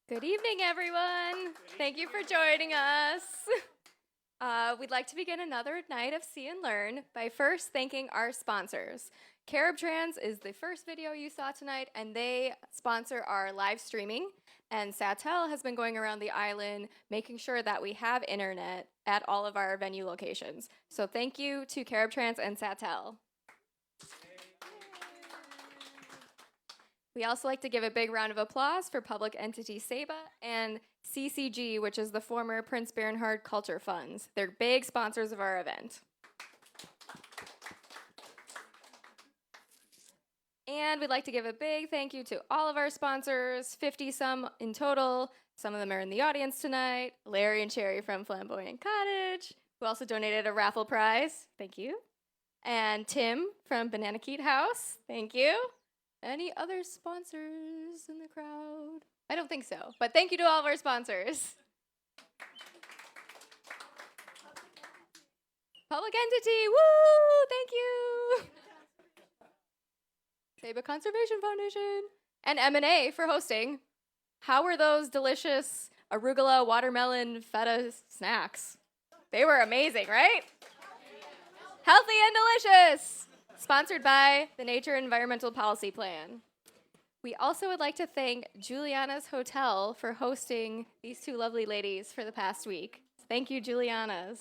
Good evening, everyone. Thank you for joining us. We'd like to begin another night of See and Learn by first thanking our sponsors. Carib Trans is the first video you saw tonight, and they sponsor our live streaming. And Satel has been going around the island making sure that we have internet at all of our venue locations. So thank you to Carib Trans and Satel. We also like to give a big round of applause for public entity SEBA and CCG, which is the former Prince Bernhard Culture Funds. They're big sponsors of our event. And we'd like to give a big thank you to all of our sponsors, 50-some in total. Some of them are in the audience tonight. Larry and Sherry from Flamboyant Cottage, who also donated a raffle prize. Thank you. And Tim from Banana Keat House. Thank you. Any other sponsors in the crowd? I don't think so, but thank you to all of our sponsors. Public entity, woo! Thank you. SEBA Conservation Foundation. And M&A for hosting. How were those delicious arugula watermelon feta snacks? They were amazing, right? Healthy and delicious. Sponsored by the Nature Environmental Policy Plan. We also would like to thank Juliana's Hotel for hosting these two lovely ladies for the past week. Thank you, Juliana's.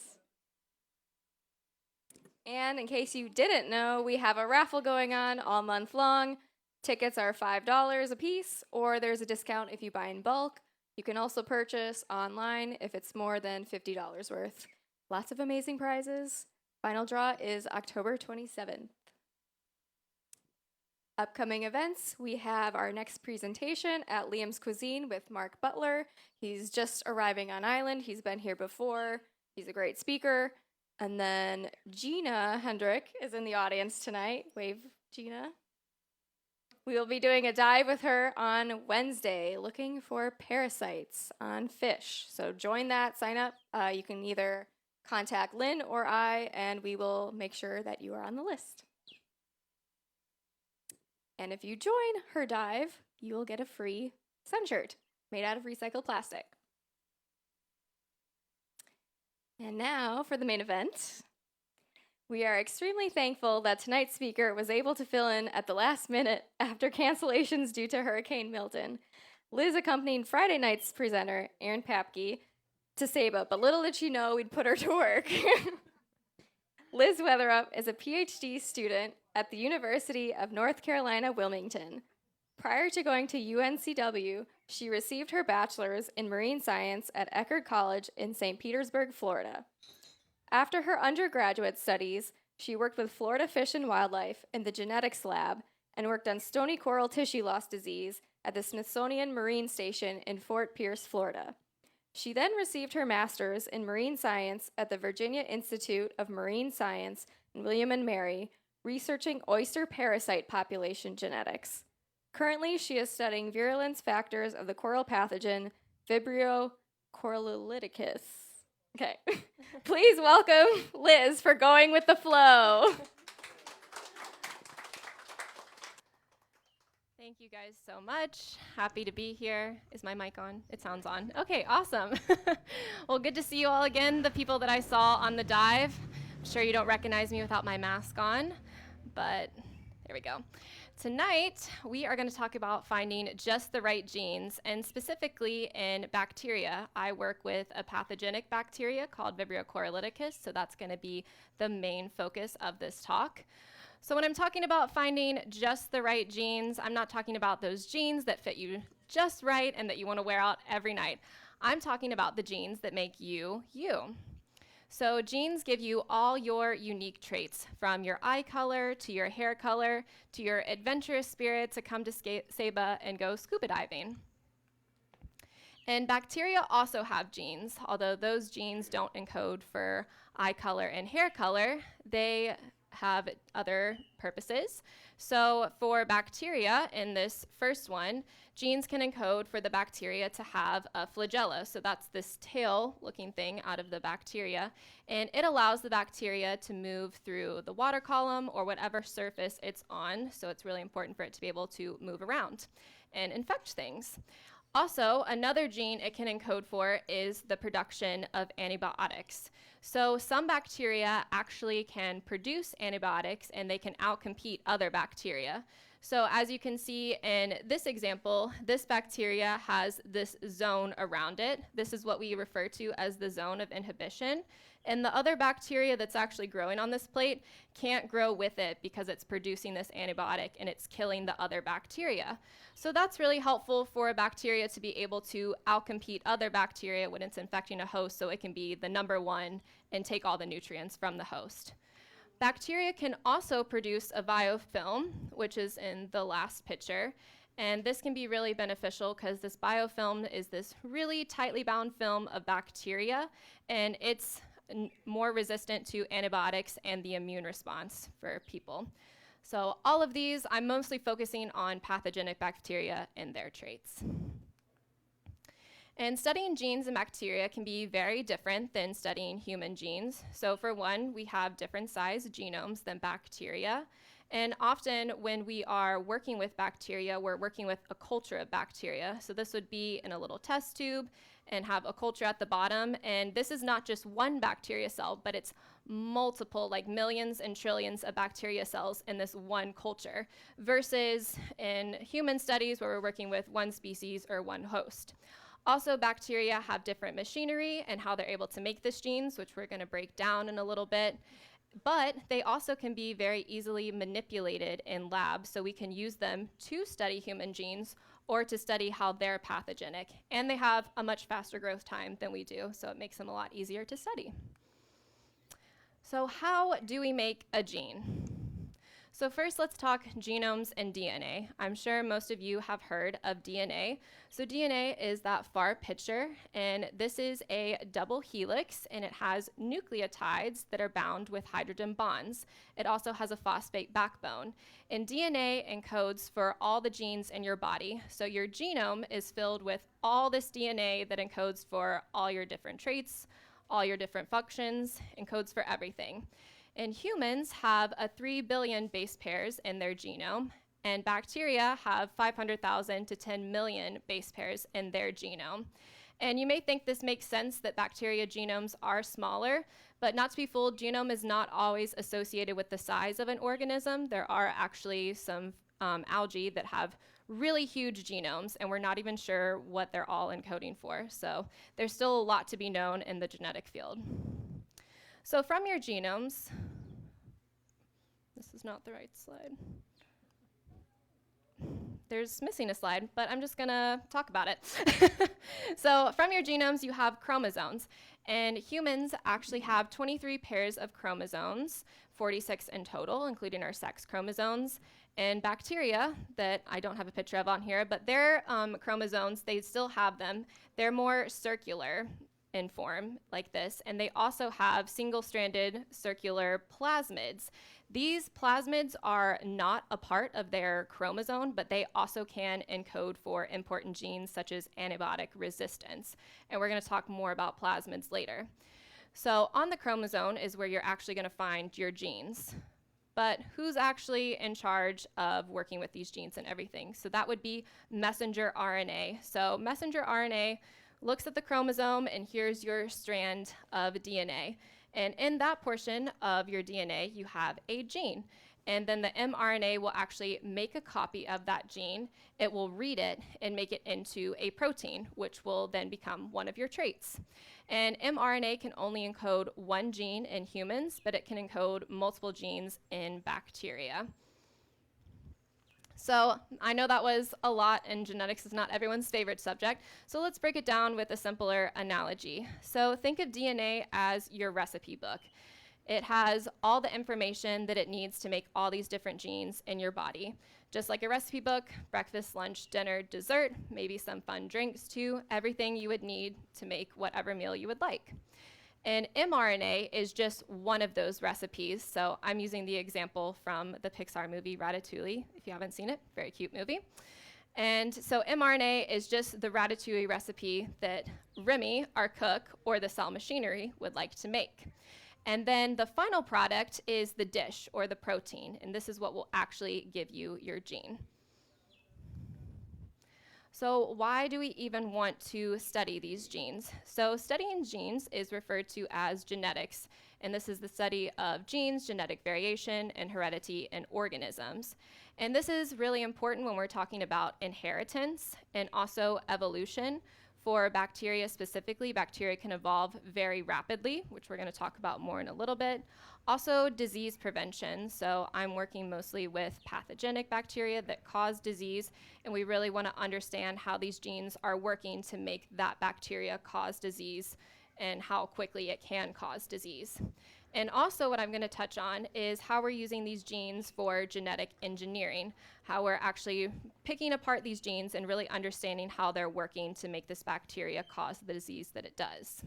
And in case you didn't know, we have a raffle going on all month long. Tickets are $5 a piece, or there's a discount if you buy in bulk. You can also purchase online if it's more than $50 worth. Lots of amazing prizes. Final draw is October 27th. Upcoming events, we have our next presentation at Liam's Cuisine with Mark Butler. He's just arriving on island. He's been here before. He's a great speaker. And then Gina Hendrick is in the audience tonight. Wave, Gina. We will be doing a dive with her on Wednesday, looking for parasites on fish. So join that, sign up. You can either contact Lynn or I, and we will make sure that you are on the list. And if you join her dive, you will get a free sun shirt made out of recycled plastic. And now for the main event. We are extremely thankful that tonight's speaker was able to fill in at the last minute after cancellations due to Hurricane Milton. Liz accompanied Friday night's presenter, Erin Papke, to SEBA, but little did she know we'd put her to work. Liz Weatherup is a PhD student at the University of North Carolina, Wilmington. Prior to going to UNCW, she received her bachelor's in marine science at Eckerd College in St. Petersburg, Florida. After her undergraduate studies, she worked with Florida Fish and Wildlife in the genetics lab and worked on stony coral tissue loss disease at the Smithsonian Marine Station in Fort Pierce, Florida. She then received her master's in marine science at the Virginia Institute of Marine Science in William and Mary, researching oyster parasite population genetics. Currently, she is studying virulence factors of the coral pathogen Vibrio coralliticus. Okay. Please welcome Liz for Going with the Flow. Thank you guys so much. Happy to be here. Is my mic on? It sounds on. Okay, awesome. Well, good to see you all again, the people that I saw on the dive. I'm sure you don't recognize me without my mask on, but there we go. Tonight, we are going to talk about finding just the right genes, and specifically in bacteria. I work with a pathogenic bacteria called Vibrio coralliticus, so that's going to be the main focus of this talk. So when I'm talking about finding just the right genes, I'm not talking about those genes that fit you just right and that you want to wear out every night. I'm talking about the genes that make you, you. So genes give you all your unique traits, from your eye color to your hair color to your adventurous spirit to come to Saba and go scuba diving. And bacteria also have genes, although those genes don't encode for eye color and hair color. They have other purposes. So for bacteria, in this first one, genes can encode for the bacteria to have a flagella. So that's this tail-looking thing out of the bacteria. And it allows the bacteria to move through the water column or whatever surface it's on. So it's really important for it to be able to move around and infect things. Also, another gene it can encode for is the production of antibiotics. So some bacteria actually can produce antibiotics and they can outcompete other bacteria. So as you can see in this example, this bacteria has this zone around it. This is what we refer to as the zone of inhibition. And the other bacteria that's actually growing on this plate can't grow with it because it's producing this antibiotic and it's killing the other bacteria. So that's really helpful for a bacteria to be able to outcompete other bacteria when it's infecting a host, so it can be the number one and take all the nutrients from the host. Bacteria can also produce a biofilm, which is in the last picture. And this can be really beneficial because this biofilm is this really tightly bound film of bacteria, and it's more resistant to antibiotics and the immune response for people. So all of these, I'm mostly focusing on pathogenic bacteria and their traits. And studying genes in bacteria can be very different than studying human genes. So for one, we have different size genomes than bacteria. And often when we are working with bacteria, we're working with a culture of bacteria. So this would be in a little test tube and have a culture at the bottom. And this is not just one bacteria cell, but it's multiple, like millions and trillions of bacteria cells in this one culture, versus in human studies where we're working with one species or one host. Also, bacteria have different machinery and how they're able to make these genes, which we're going to break down in a little bit. But they also can be very easily manipulated in labs, so we can use them to study human genes or to study how they're pathogenic. And they have a much faster growth time than we do, so it makes them a lot easier to study. So how do we make a gene? So first, let's talk genomes and DNA. I'm sure most of you have heard of DNA. So DNA is that far picture, and this is a double helix, and it has nucleotides that are bound with hydrogen bonds. It also has a phosphate backbone. And DNA encodes for all the genes in your body. So your genome is filled with all this DNA that encodes for all your different traits, all your different functions, encodes for everything. And humans have 3 billion base pairs in their genome, and bacteria have 500,000 to 10 million base pairs in their genome. And you may think this makes sense that bacteria genomes are smaller, but not to be fooled, genome is not always associated with the size of an organism. There are actually some algae that have really huge genomes, and we're not even sure what they're all encoding for. So there's still a lot to be known in the genetic field. So from your genomes, this is not the right slide. There's missing a slide, but I'm just gonna talk about it. So from your genomes, you have chromosomes, and humans actually have 23 pairs of chromosomes, 46 in total, including our sex chromosomes. And bacteria, that I don't have a picture of on here, but their chromosomes, they still have them. They're more circular in form like this, and they also have single-stranded circular plasmids. These plasmids are not a part of their chromosome, but they also can encode for important genes such as antibiotic resistance. And we're going to talk more about plasmids later. So on the chromosome is where you're actually going to find your genes. But who's actually in charge of working with these genes and everything? So that would be messenger RNA. So messenger RNA looks at the chromosome, and here's your strand of DNA. And in that portion of your DNA, you have a gene. And then the mRNA will actually make a copy of that gene. It will read it and make it into a protein, which will then become one of your traits. And mRNA can only encode one gene in humans, but it can encode multiple genes in bacteria. So I know that was a lot, and genetics is not everyone's favorite subject. So let's break it down with a simpler analogy. So think of DNA as your recipe book. It has all the information that it needs to make all these different genes in your body. Just like a recipe book, breakfast, lunch, dinner, dessert, maybe some fun drinks too, everything you would need to make whatever meal you would like. And mRNA is just one of those recipes. So I'm using the example from the Pixar movie Ratatouille. If you haven't seen it, very cute movie. And so mRNA is just the ratatouille recipe that Remy, our cook, or the cell machinery would like to make. And then the final product is the dish, or the protein, and this is what will actually give you your gene. So why do we even want to study these genes? So studying genes is referred to as genetics, and this is the study of genes, genetic variation, and heredity in organisms. And this is really important when we're talking about inheritance and also evolution. For bacteria specifically, bacteria can evolve very rapidly, which we're going to talk about more in a little bit. Also, disease prevention. So I'm working mostly with pathogenic bacteria that cause disease, and we really want to understand how these genes are working to make that bacteria cause disease and how quickly it can cause disease. And also what I'm going to touch on is how we're using these genes for genetic engineering, how we're actually picking apart these genes and really understanding how they're working to make this bacteria cause the disease that it does.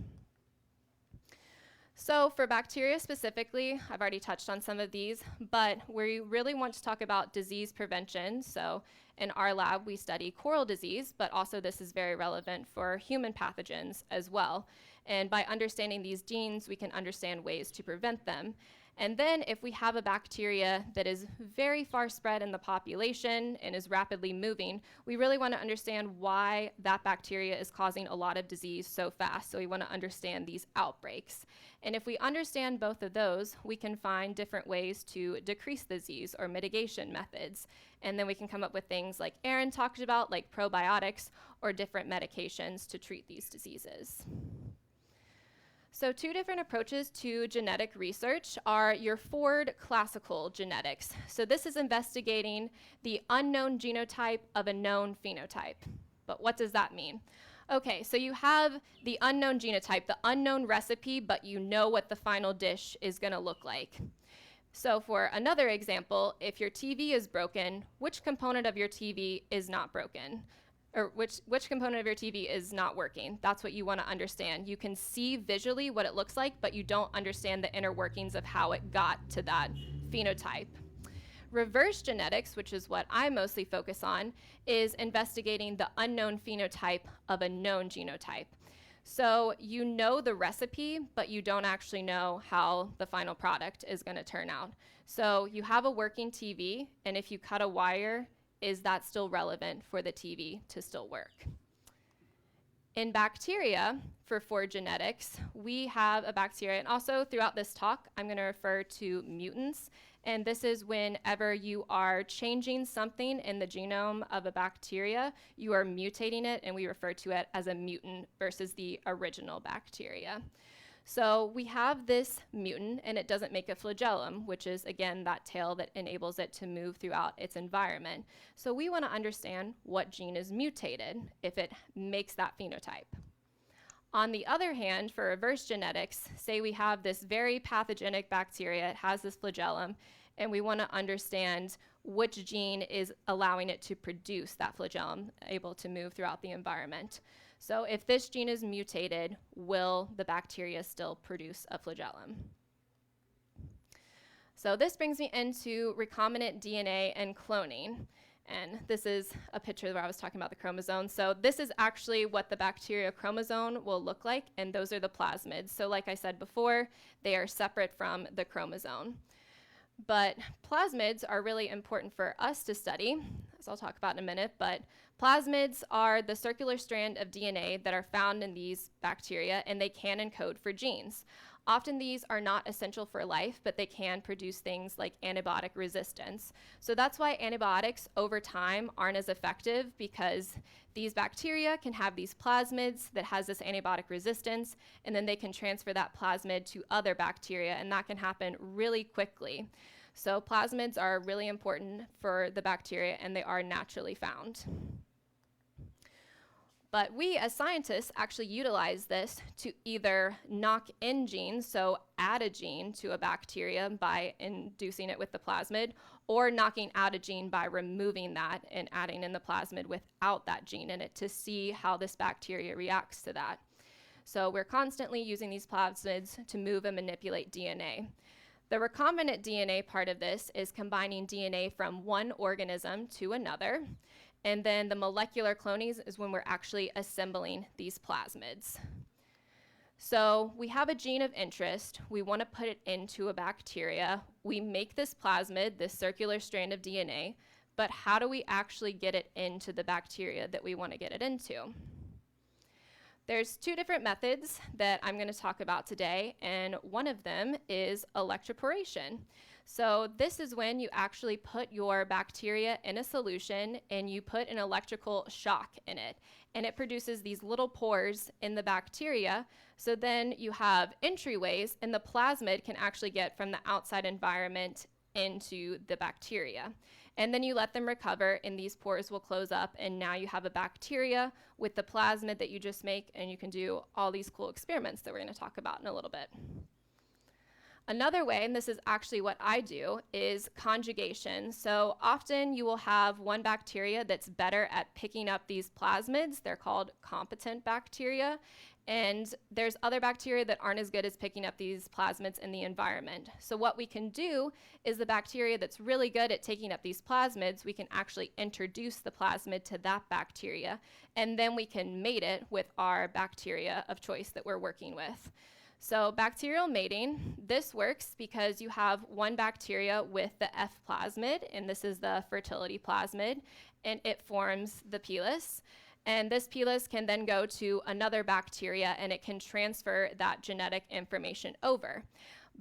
So for bacteria specifically, I've already touched on some of these, but we really want to talk about disease prevention. So in our lab, we study coral disease, but also this is very relevant for human pathogens as well. And by understanding these genes, we can understand ways to prevent them. And then if we have a bacteria that is very far spread in the population and is rapidly moving, we really want to understand why that bacteria is causing a lot of disease so fast. So we want to understand these outbreaks. And if we understand both of those, we can find different ways to decrease disease or mitigation methods. And then we can come up with things like Erin talked about, like probiotics or different medications to treat these diseases. So two different approaches to genetic research are your Ford classical genetics. So this is investigating the unknown genotype of a known phenotype. But what does that mean? Okay, so you have the unknown genotype, the unknown recipe, but you know what the final dish is going to look like. So for another example, if your TV is broken, which component of your TV is not broken? Or which component of your TV is not working? That's what you want to understand. You can see visually what it looks like, but you don't understand the inner workings of how it got to that phenotype. Reverse genetics, which is what I mostly focus on, is investigating the unknown phenotype of a known genotype. So you know the recipe, but you don't actually know how the final product is going to turn out. So you have a working TV, and if you cut a wire, is that still relevant for the TV to still work? In bacteria, for Ford genetics, we have a bacteria, and also throughout this talk, I'm going to refer to mutants. And this is whenever you are changing something in the genome of a bacteria, you are mutating it, and we refer to it as a mutant versus the original bacteria. So we have this mutant, and it doesn't make a flagellum, which is, again, that tail that enables it to move throughout its environment. So we want to understand what gene is mutated if it makes that phenotype. On the other hand, for reverse genetics, say we have this very pathogenic bacteria, it has this flagellum, and we want to understand which gene is allowing it to produce that flagellum, able to move throughout the environment. So if this gene is mutated, will the bacteria still produce a flagellum? So this brings me into recombinant DNA and cloning. And this is a picture where I was talking about the chromosomes. So this is actually what the bacteria chromosome will look like, and those are the plasmids. So like I said before, they are separate from the chromosome. But plasmids are really important for us to study, as I'll talk about in a minute, but plasmids are the circular strand of DNA that are found in these bacteria, and they can encode for genes. Often these are not essential for life, but they can produce things like antibiotic resistance. So that's why antibiotics over time aren't as effective, because these bacteria can have these plasmids that has this antibiotic resistance, and then they can transfer that plasmid to other bacteria, and that can happen really quickly. So plasmids are really important for the bacteria, and they are naturally found. But we as scientists actually utilize this to either knock in genes, so add a gene to a bacteria by inducing it with the plasmid, or knocking out a gene by removing that and adding in the plasmid without that gene in it to see how this bacteria reacts to that. So we're constantly using these plasmids to move and manipulate DNA. The recombinant DNA part of this is combining DNA from one organism to another. And then the molecular cloning is when we're actually assembling these plasmids. So we have a gene of interest. We want to put it into a bacteria. We make this plasmid, this circular strand of DNA, but how do we actually get it into the bacteria that we want to get it into? There's two different methods that I'm going to talk about today, and one of them is electroporation. So this is when you actually put your bacteria in a solution and you put an electrical shock in it, and it produces these little pores in the bacteria. So then you have entryways, and the plasmid can actually get from the outside environment into the bacteria. And then you let them recover, and these pores will close up, and now you have a bacteria with the plasmid that you just make, and you can do all these cool experiments that we're going to talk about in a little bit. Another way, and this is actually what I do, is conjugation. So often you will have one bacteria that's better at picking up these plasmids. They're called competent bacteria. And there's other bacteria that aren't as good as picking up these plasmids in the environment. So what we can do is the bacteria that's really good at taking up these plasmids, we can actually introduce the plasmid to that bacteria, and then we can mate it with our bacteria of choice that we're working with. So bacterial mating, this works because you have one bacteria with the F plasmid, and this is the fertility plasmid, and it forms the pilus. And this pilus can then go to another bacteria, and it can transfer that genetic information over.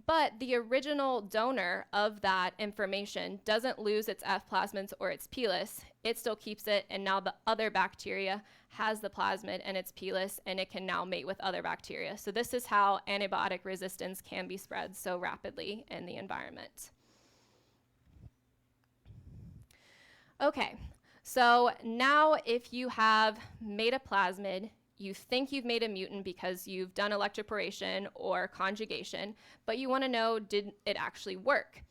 But the original donor of that information doesn't lose its F plasmids or its pilus. It still keeps it, and now the other bacteria has the plasmid and its pilus, and it can now mate with other bacteria. So this is how antibiotic resistance can be spread so rapidly in the environment. Okay, so now if you have made a plasmid, you think you've made a mutant because you've done electroporation or conjugation, but you want to know, did it actually work?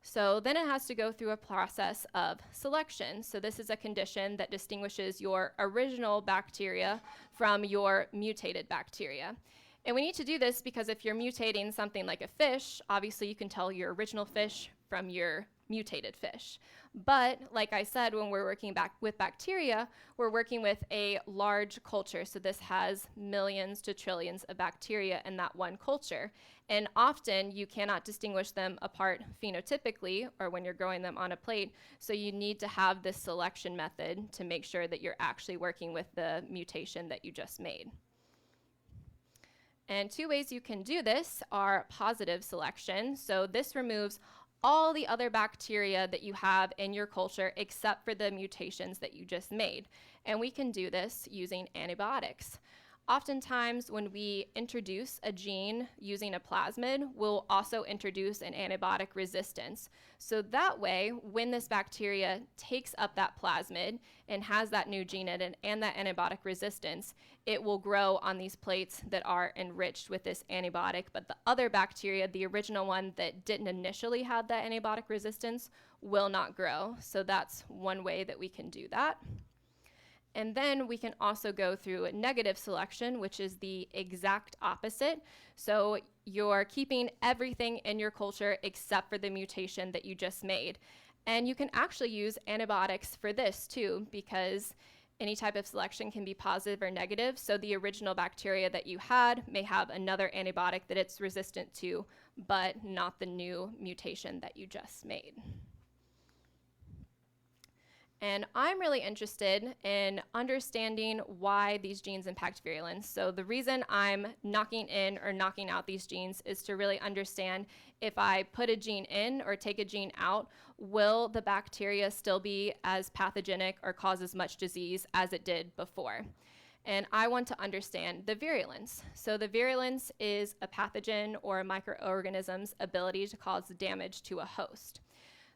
So then it has to go through a process of selection. So this is a condition that distinguishes your original bacteria from your mutated bacteria. And we need to do this because if you're mutating something like a fish, obviously you can tell your original fish from your mutated fish. But like I said, when we're working back with bacteria, we're working with a large culture. So this has millions to trillions of bacteria in that one culture. And often you cannot distinguish them apart phenotypically or when you're growing them on a plate. So you need to have this selection method to make sure that you're actually working with the mutation that you just made. And two ways you can do this are positive selection. So this removes all the other bacteria that you have in your culture except for the mutations that you just made. And we can do this using antibiotics. Oftentimes, when we introduce a gene using a plasmid, we'll also introduce an antibiotic resistance. So that way, when this bacteria takes up that plasmid and has that new gene in it and that antibiotic resistance, it will grow on these plates that are enriched with this antibiotic. But the other bacteria, the original one that didn't initially have that antibiotic resistance, will not grow. So that's one way that we can do that. And then we can also go through negative selection, which is the exact opposite. So you're keeping everything in your culture except for the mutation that you just made. And you can actually use antibiotics for this too, because any type of selection can be positive or negative. So the original bacteria that you had may have another antibiotic that it's resistant to, but not the new mutation that you just made. And I'm really interested in understanding why these genes impact virulence. So the reason I'm knocking in or knocking out these genes is to really understand if I put a gene in or take a gene out, will the bacteria still be as pathogenic or cause as much disease as it did before? And I want to understand the virulence. So the virulence is a pathogen or a microorganism's ability to cause damage to a host.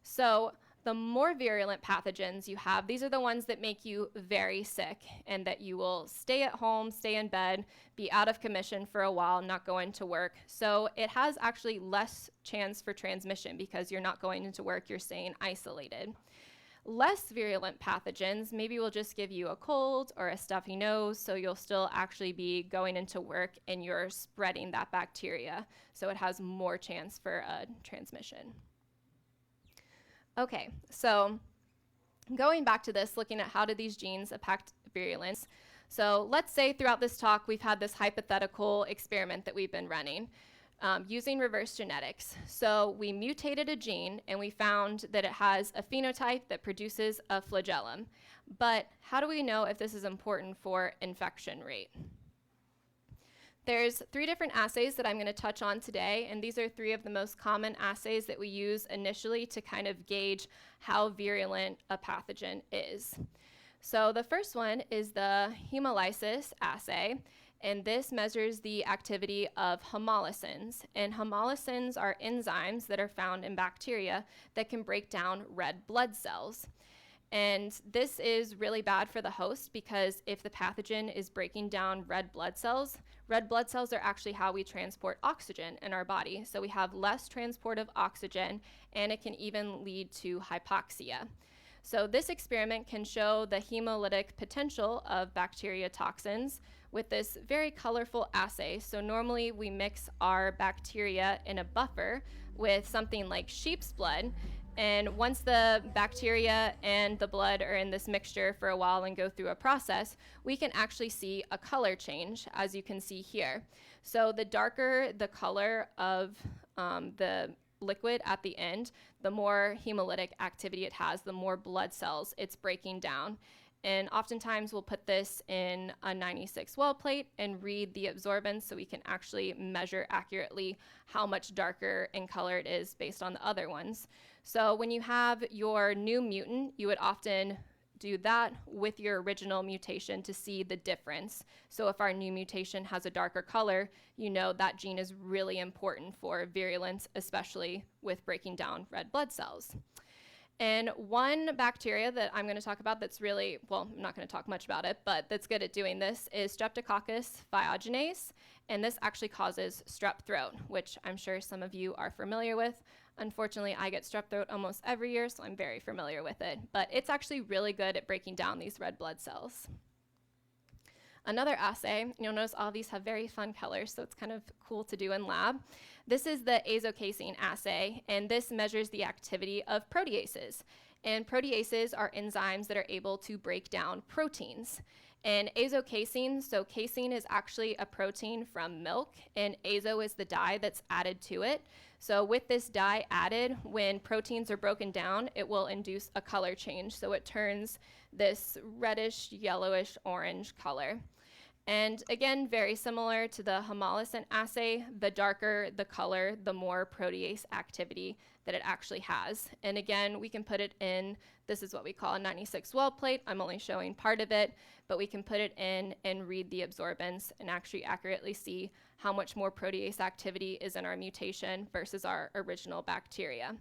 So the more virulent pathogens you have, these are the ones that make you very sick and that you will stay at home, stay in bed, be out of commission for a while, not go into work. So it has actually less chance for transmission because you're not going into work, you're staying isolated. Less virulent pathogens maybe will just give you a cold or a stuffy nose, so you'll still actually be going into work and you're spreading that bacteria, so it has more chance for a transmission. Okay, so going back to this, looking at how do these genes impact virulence. So let's say throughout this talk we've had this hypothetical experiment that we've been running using reverse genetics. So we mutated a gene and we found that it has a phenotype that produces a flagellum. But how do we know if this is important for infection rate? There's 3 different assays that I'm going to touch on today, and these are 3 of the most common assays that we use initially to kind of gauge how virulent a pathogen is. So the first one is the hemolysis assay, and this measures the activity of homolysins. And homolysins are enzymes that are found in bacteria that can break down red blood cells. And this is really bad for the host because if the pathogen is breaking down red blood cells are actually how we transport oxygen in our body. So we have less transport of oxygen, and it can even lead to hypoxia. So this experiment can show the hemolytic potential of bacteria toxins with this very colorful assay. So normally we mix our bacteria in a buffer with something like sheep's blood. And once the bacteria and the blood are in this mixture for a while and go through a process, we can actually see a color change, as you can see here. So the darker the color of the liquid at the end, the more hemolytic activity it has, the more blood cells it's breaking down. And oftentimes we'll put this in a 96 well plate and read the absorbance so we can actually measure accurately how much darker in color it is based on the other ones. So when you have your new mutant, you would often do that with your original mutation to see the difference. So if our new mutation has a darker color, you know that gene is really important for virulence, especially with breaking down red blood cells. And one bacteria that I'm going to talk about that's really, well, I'm not going to talk much about it, but that's good at doing this is Streptococcus pyogenes. And this actually causes strep throat, which I'm sure some of you are familiar with. Unfortunately, I get strep throat almost every year, so I'm very familiar with it. But it's actually really good at breaking down these red blood cells. Another assay, you'll notice all these have very fun colors, so it's kind of cool to do in lab. This is the azocasein assay, and this measures the activity of proteases. And proteases are enzymes that are able to break down proteins. And azocasein, so casein is actually a protein from milk, and azo is the dye that's added to it. So with this dye added, when proteins are broken down, it will induce a color change. So it turns this reddish, yellowish, orange color. And again, very similar to the hemolysin assay, the darker the color, the more protease activity that it actually has. And again, we can put it in, this is what we call a 96 well plate. I'm only showing part of it, but we can put it in and read the absorbance and actually accurately see how much more protease activity is in our mutation versus our original bacteria.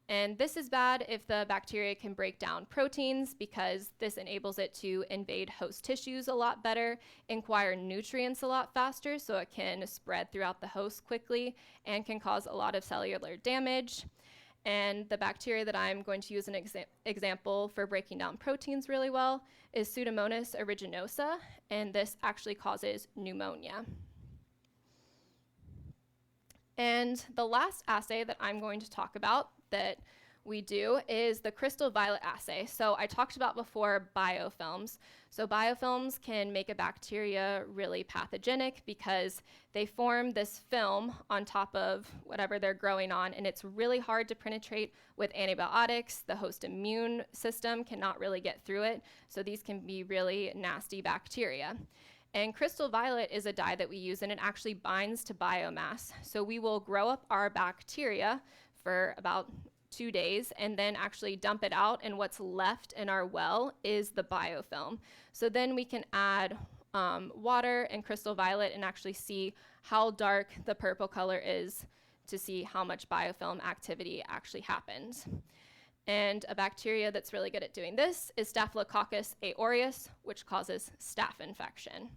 And this is bad if the bacteria can break down proteins because this enables it to invade host tissues a lot better, acquire nutrients a lot faster so it can spread throughout the host quickly and can cause a lot of cellular damage. And the bacteria that I'm going to use an example for breaking down proteins really well is Pseudomonas aeruginosa, and this actually causes pneumonia. And the last assay that I'm going to talk about that we do is the crystal violet assay. So I talked about before biofilms. So biofilms can make a bacteria really pathogenic because they form this film on top of whatever they're growing on, and it's really hard to penetrate with antibiotics. The host immune system cannot really get through it, so these can be really nasty bacteria. And crystal violet is a dye that we use, and it actually binds to biomass. So we will grow up our bacteria for about 2 days and then actually dump it out, and what's left in our well is the biofilm. So then we can add water and crystal violet and actually see how dark the purple color is to see how much biofilm activity actually happens. And a bacteria that's really good at doing this is Staphylococcus aureus, which causes staph infection.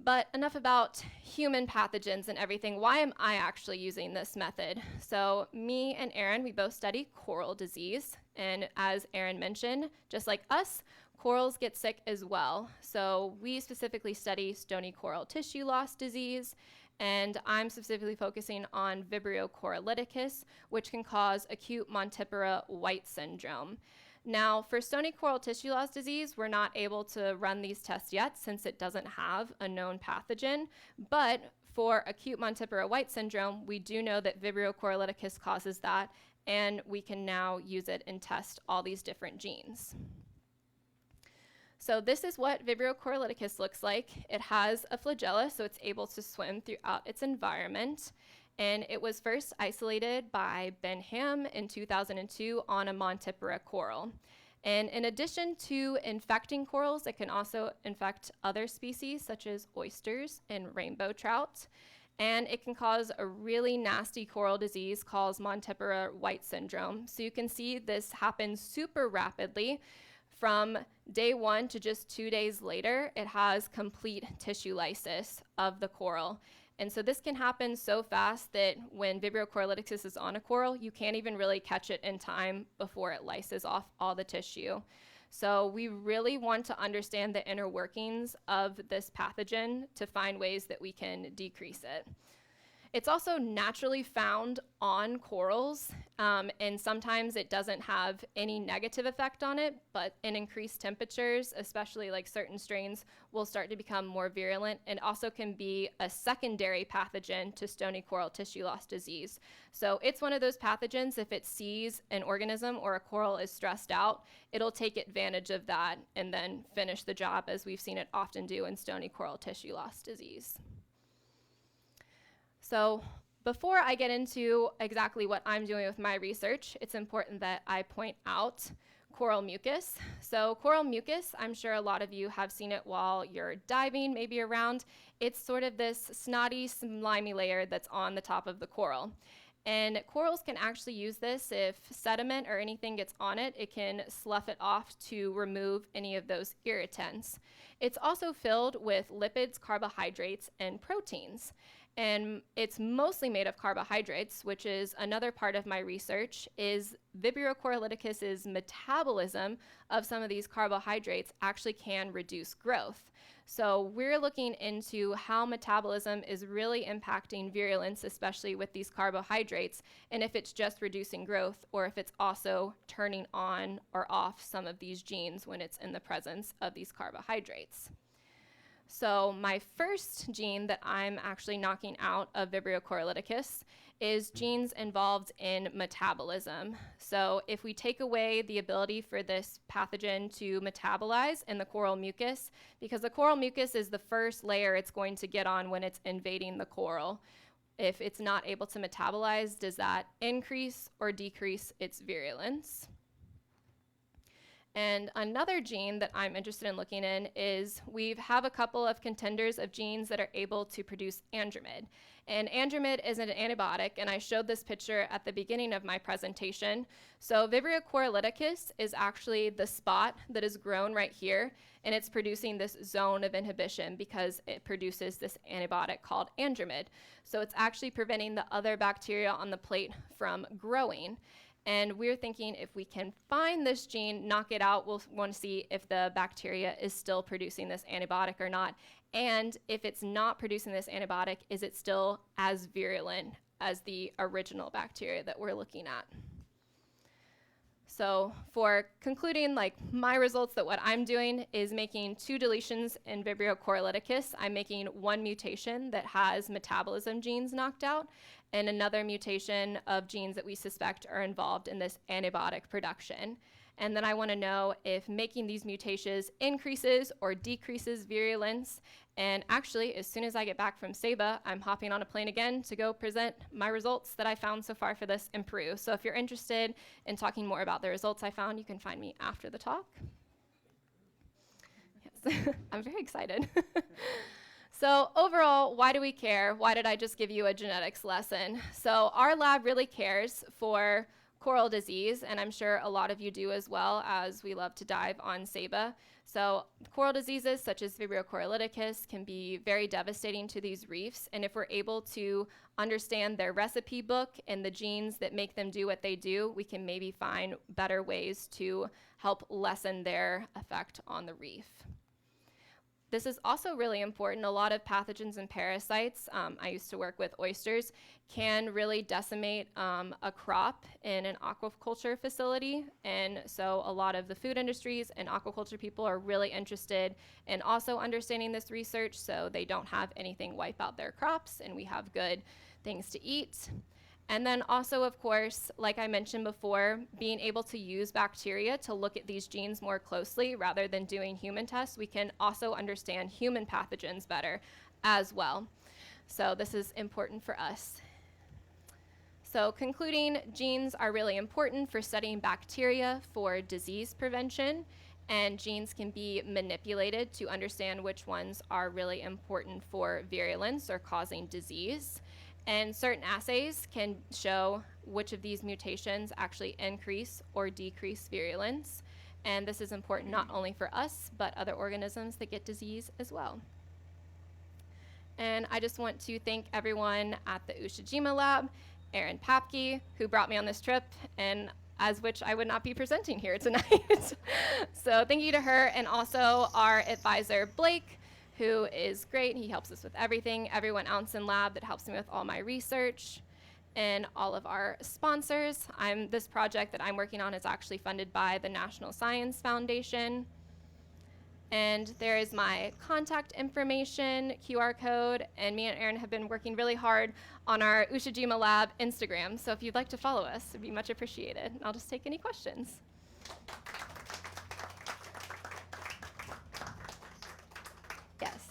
But enough about human pathogens and everything. Why am I actually using this method? So me and Erin, we both study coral disease. And as Erin mentioned, just like us, corals get sick as well. So we specifically study stony coral tissue loss disease. And I'm specifically focusing on Vibrio coralliticus, which can cause acute Montipora white syndrome. Now, for stony coral tissue loss disease, we're not able to run these tests yet since it doesn't have a known pathogen. But for acute Montipora white syndrome, we do know that Vibrio coralliticus causes that, and we can now use it and test all these different genes. So this is what Vibrio coralliticus looks like. It has a flagella, so it's able to swim throughout its environment. And it was first isolated by Ben Ham in 2002 on a Montipora coral. And in addition to infecting corals, it can also infect other species such as oysters and rainbow trout. And it can cause a really nasty coral disease called Montipora white syndrome. So you can see this happens super rapidly. From day 1 to just 2 days later, it has complete tissue lysis of the coral. And so this can happen so fast that when Vibrio coralliticus is on a coral, you can't even really catch it in time before it lyses off all the tissue. So we really want to understand the inner workings of this pathogen to find ways that we can decrease it. It's also naturally found on corals, and sometimes it doesn't have any negative effect on it, but in increased temperatures, especially like certain strains, will start to become more virulent, and also can be a secondary pathogen to stony coral tissue loss disease. So it's one of those pathogens, if it sees an organism or a coral is stressed out, it'll take advantage of that and then finish the job, as we've seen it often do in stony coral tissue loss disease. So before I get into exactly what I'm doing with my research, it's important that I point out coral mucus. So coral mucus, I'm sure a lot of you have seen it while you're diving, maybe around. It's sort of this snotty, slimy layer that's on the top of the coral. And corals can actually use this if sediment or anything gets on it, it can slough it off to remove any of those irritants. It's also filled with lipids, carbohydrates, and proteins. And it's mostly made of carbohydrates, which is another part of my research, is Vibrio coralliticus's metabolism of some of these carbohydrates actually can reduce growth. So we're looking into how metabolism is really impacting virulence, especially with these carbohydrates, and if it's just reducing growth or if it's also turning on or off some of these genes when it's in the presence of these carbohydrates. So my first gene that I'm actually knocking out of Vibrio coralliticus is genes involved in metabolism. So if we take away the ability for this pathogen to metabolize in the coral mucus, because the coral mucus is the first layer it's going to get on when it's invading the coral. If it's not able to metabolize, does that increase or decrease its virulence? And another gene that I'm interested in looking in is we have a couple of contenders of genes that are able to produce andromid. And andromid is an antibiotic, and I showed this picture at the beginning of my presentation. So Vibrio coralliticus is actually the spot that is grown right here, and it's producing this zone of inhibition because it produces this antibiotic called andromid. So it's actually preventing the other bacteria on the plate from growing. And we're thinking if we can find this gene, knock it out, we'll want to see if the bacteria is still producing this antibiotic or not. And if it's not producing this antibiotic, is it still as virulent as the original bacteria that we're looking at? So for concluding, like my results, that what I'm doing is making 2 deletions in Vibrio coriolyticus. I'm making 1 mutation that has metabolism genes knocked out, and another mutation of genes that we suspect are involved in this antibiotic production. And then I want to know if making these mutations increases or decreases virulence. And actually, as soon as I get back from SEBA, I'm hopping on a plane again to go present my results that I found so far for this in Peru. So if you're interested in talking more about the results I found, you can find me after the talk. Yes, I'm very excited. So overall, why do we care? Why did I just give you a genetics lesson? So our lab really cares for coral disease, and I'm sure a lot of you do as well, as we love to dive on SEBA. So coral diseases such as Vibrio coriolyticus can be very devastating to these reefs, and if we're able to understand their recipe book and the genes that make them do what they do, we can maybe find better ways to help lessen their effect on the reef. This is also really important. A lot of pathogens and parasites, I used to work with oysters, can really decimate a crop in an aquaculture facility. And so a lot of the food industries and aquaculture people are really interested in also understanding this research so they don't have anything wipe out their crops and we have good things to eat. And then also, of course, like I mentioned before, being able to use bacteria to look at these genes more closely rather than doing human tests, we can also understand human pathogens better as well. So this is important for us. So concluding, genes are really important for studying bacteria for disease prevention, and genes can be manipulated to understand which ones are really important for virulence or causing disease. And certain assays can show which of these mutations actually increase or decrease virulence. And this is important not only for us, but other organisms that get disease as well. And I just want to thank everyone at the Ushijima lab, Aaron Papke, who brought me on this trip, and as which I would not be presenting here tonight. So thank you to her, and also our advisor, Blake, who is great. He helps us with everything. Everyone else in lab that helps me with all my research, and all of our sponsors. This project that I'm working on is actually funded by the National Science Foundation. And there is my contact information, QR code, and me and Aaron have been working really hard on our Ushijima Lab Instagram. So if you'd like to follow us, it'd be much appreciated. And I'll just take any questions. Yes.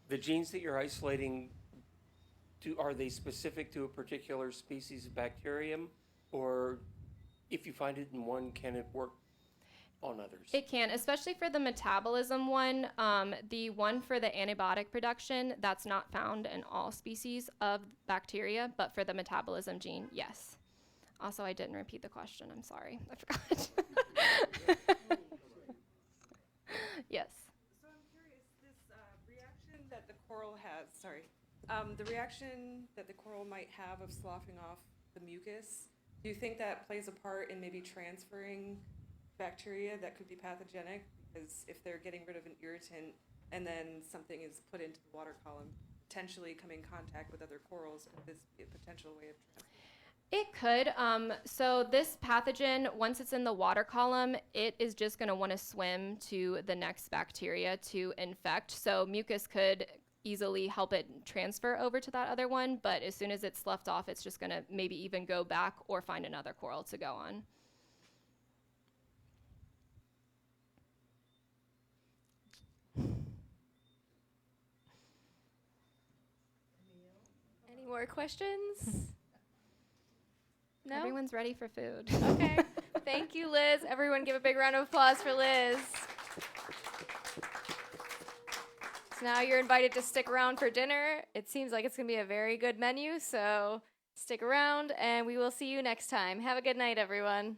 The genes that you're isolating, are they specific to a particular species of bacterium, or if you find it in one, can it work on others? It can, especially for the metabolism one. The one for the antibiotic production, that's not found in all species of bacteria, but for the metabolism gene, yes. Also, I didn't repeat the question. I'm sorry. I forgot. Yes. So I'm curious, this reaction that the coral has, the reaction that the coral might have of sloughing off the mucus, do you think that plays a part in maybe transferring bacteria that could be pathogenic? Because if they're getting rid of an irritant and then something is put into the water column, potentially coming in contact with other corals, could this be a potential way of transferring? It could. So this pathogen, once it's in the water column, it is just going to want to swim to the next bacteria to infect. So mucus could easily help it transfer over to that other one, but as soon as it's sloughed off, it's just going to maybe even go back or find another coral to go on. Any more questions? No? Everyone's ready for food. Okay. Thank you, Liz. Everyone give a big round of applause for Liz. So now you're invited to stick around for dinner. It seems like it's going to be a very good menu, so stick around, and we will see you next time. Have a good night, everyone.